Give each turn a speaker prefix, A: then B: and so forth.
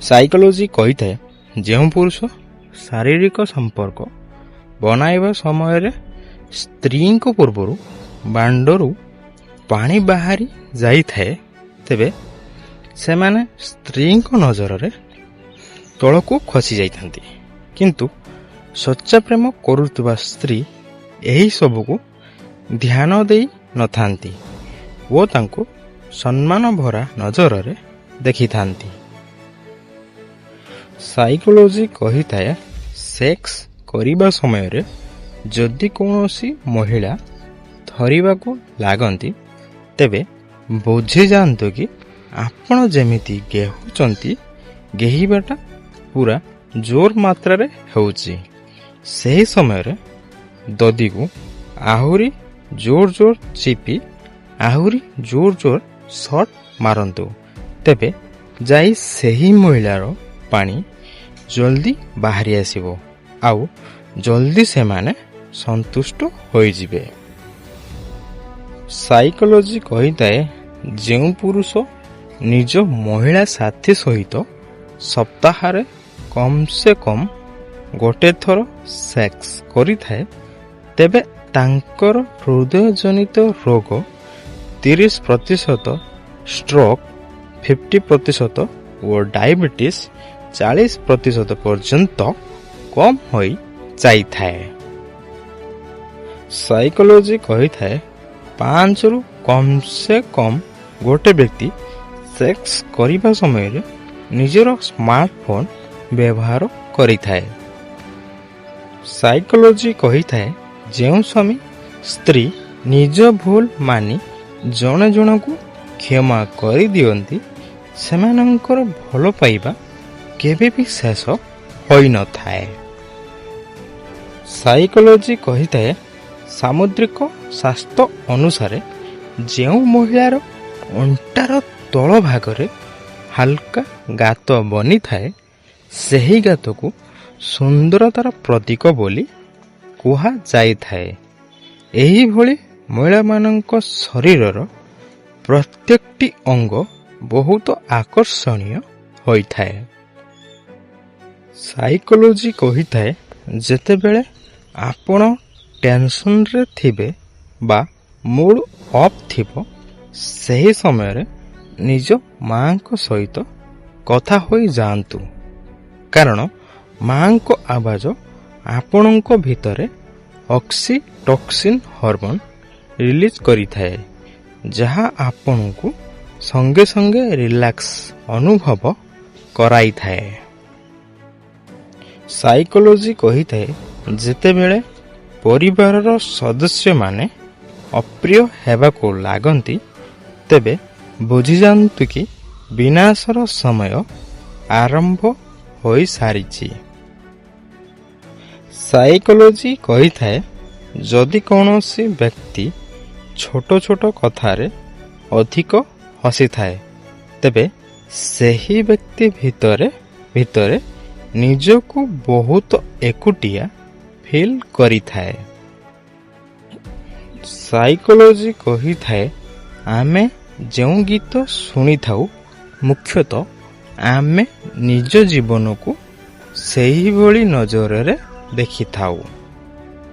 A: Psychology କହିଥାଏ ଯେଉଁ ପୁରୁଷ ଶାରୀରିକ ସମ୍ପର୍କ ବନାଇବା ସମୟରେ ସ୍ତ୍ରୀଙ୍କ ପୂର୍ବରୁ ବାଣ୍ଡରୁ ପାଣି ବାହାରି ଯାଇଥାଏ ତେବେ ସେମାନେ ସ୍ତ୍ରୀଙ୍କ ନଜରରେ ତଳକୁ ଖସି ଯାଇଥାନ୍ତି। କିନ୍ତୁ ସଚ୍ଚା ପ୍ରେମ କରୁଥିବା ସ୍ତ୍ରୀ ଏହି ସବୁକୁ ଧ୍ୟାନ ଦେଇ ନଥାନ୍ତି ଓ ତାଙ୍କୁ ସମ୍ମାନ ଭରା ନଜରରେ ଦେଖିଥାନ୍ତି। ସାଇକୋଲୋଜି କହିଥାଏ ସେକ୍ସ କରିବା ସମୟରେ ଯଦି କୌଣସି ମହିଳା ଧରିବାକୁ ଲାଗନ୍ତି ତେବେ ବୁଝିଯାଆନ୍ତୁ କି ଆପଣ ଯେମିତି ଗେହୁଛନ୍ତି ଗେହିବାଟା ପୁରା ଜୋର ମାତ୍ରାରେ ହେଉଛି। ସେହି ସମୟରେ ଦଦିକୁ ଆହୁରି ଜୋର ଜୋର ଚିପି ଆହୁରି ଜୋର ଜୋର ସଟ୍ ମାରନ୍ତୁ, ତେବେ ଯାଇ ସେହି ମହିଳାର ପାଣି ଜଲ୍ଦି ବାହାରି ଆସିବ ଆଉ ଜଲ୍ଦି ସେମାନେ ସନ୍ତୁଷ୍ଟ ହୋଇଯିବେ। ସାଇକୋଲୋଜି କହିଥାଏ ଯେଉଁ ପୁରୁଷ ନିଜ ମହିଳା ସାଥୀ ସହିତ ସପ୍ତାହରେ କମ୍ ସେ କମ୍ ଗୋଟେ ଥର ସେକ୍ସ କରିଥାଏ ତେବେ ତାଙ୍କର ହୃଦୟଜନିତ ରୋଗ 30%, ଷ୍ଟ୍ରୋକ୍ 50% ଓ ଡାଇବେଟିସ୍ 40% ପର୍ଯ୍ୟନ୍ତ କମ୍ ହୋଇ ଯାଇଥାଏ। ସାଇକୋଲୋଜି କହିଥାଏ 5ରୁ କମ୍ ସେ କମ୍ ଗୋଟେ ବ୍ୟକ୍ତି ସେକ୍ସ କରିବା ସମୟରେ ନିଜର ସ୍ମାର୍ଟଫୋନ୍ ବ୍ୟବହାର କରିଥାଏ। ସାଇକୋଲୋଜି କହିଥାଏ ଯେଉଁ ସ୍ୱାମୀ ସ୍ତ୍ରୀ ନିଜ ଭୁଲ ମାନି ଜଣେ ଜଣଙ୍କୁ କ୍ଷମା କରିଦିଅନ୍ତି ସେମାନଙ୍କର ଭଲ ପାଇବା କେବେ ବି ଶେଷ ହୋଇନଥାଏ। ସାଇକୋଲୋଜି କହିଥାଏ ସାମୁଦ୍ରିକ ଶାସ୍ତ୍ର ଅନୁସାରେ ଯେଉଁ ମହିଳାର ଅଣ୍ଟାର ତଳ ଭାଗରେ ହାଲକା ଗାତ ବନିଥାଏ ସେହି ଗାତକୁ ସୁନ୍ଦରତାର ପ୍ରତୀକ ବୋଲି କୁହାଯାଇଥାଏ। ଏହିଭଳି ମହିଳାମାନଙ୍କ ଶରୀରର ପ୍ରତ୍ୟେକଟି ଅଙ୍ଗ ବହୁତ ଆକର୍ଷଣୀୟ ହୋଇଥାଏ। ସାଇକୋଲୋଜି କହିଥାଏ ଯେତେବେଳେ ଆପଣ ଟେନସନରେ ଥିବେ ବା ମୁଡ୍ ଅଫ୍ ଥିବ ସେହି ସମୟରେ ନିଜ ମାଙ୍କ ସହିତ କଥା ହୋଇଯାଆନ୍ତୁ, କାରଣ ମାଙ୍କ ଆବାଜ ଆପଣଙ୍କ ଭିତରେ ଅକ୍ସିଟୋସିନ୍ ହର୍ମୋନ୍ ରିଲିଜ୍ କରିଥାଏ ଯାହା ଆପଣଙ୍କୁ ସଙ୍ଗେ ସଙ୍ଗେ ରିଲାକ୍ସ ଅନୁଭବ କରାଇଥାଏ। ସାଇକୋଲୋଜି କହିଥାଏ ଯେତେବେଳେ ପରିବାରର ସଦସ୍ୟମାନେ ଅପ୍ରିୟ ହେବାକୁ ଲାଗନ୍ତି ତେବେ ବୁଝିଯାଆନ୍ତୁ କି ବିନାଶର ସମୟ ଆରମ୍ଭ ହୋଇସାରିଛି। ସାଇକୋଲୋଜି କହିଥାଏ ଯଦି କୌଣସି ବ୍ୟକ୍ତି ଛୋଟ ଛୋଟ କଥାରେ ଅଧିକ ହସିଥାଏ ତେବେ ସେହି ବ୍ୟକ୍ତି ଭିତରେ ନିଜକୁ ବହୁତ ଏକୁଟିଆ ଫିଲ୍ କରିଥାଏ। ସାଇକୋଲୋଜି କହିଥାଏ ଆମେ ଯେଉଁ ଗୀତ ଶୁଣିଥାଉ ମୁଖ୍ୟତଃ ଆମେ ନିଜ ଜୀବନକୁ ସେହିଭଳି ନଜରରେ ଦେଖିଥାଉ।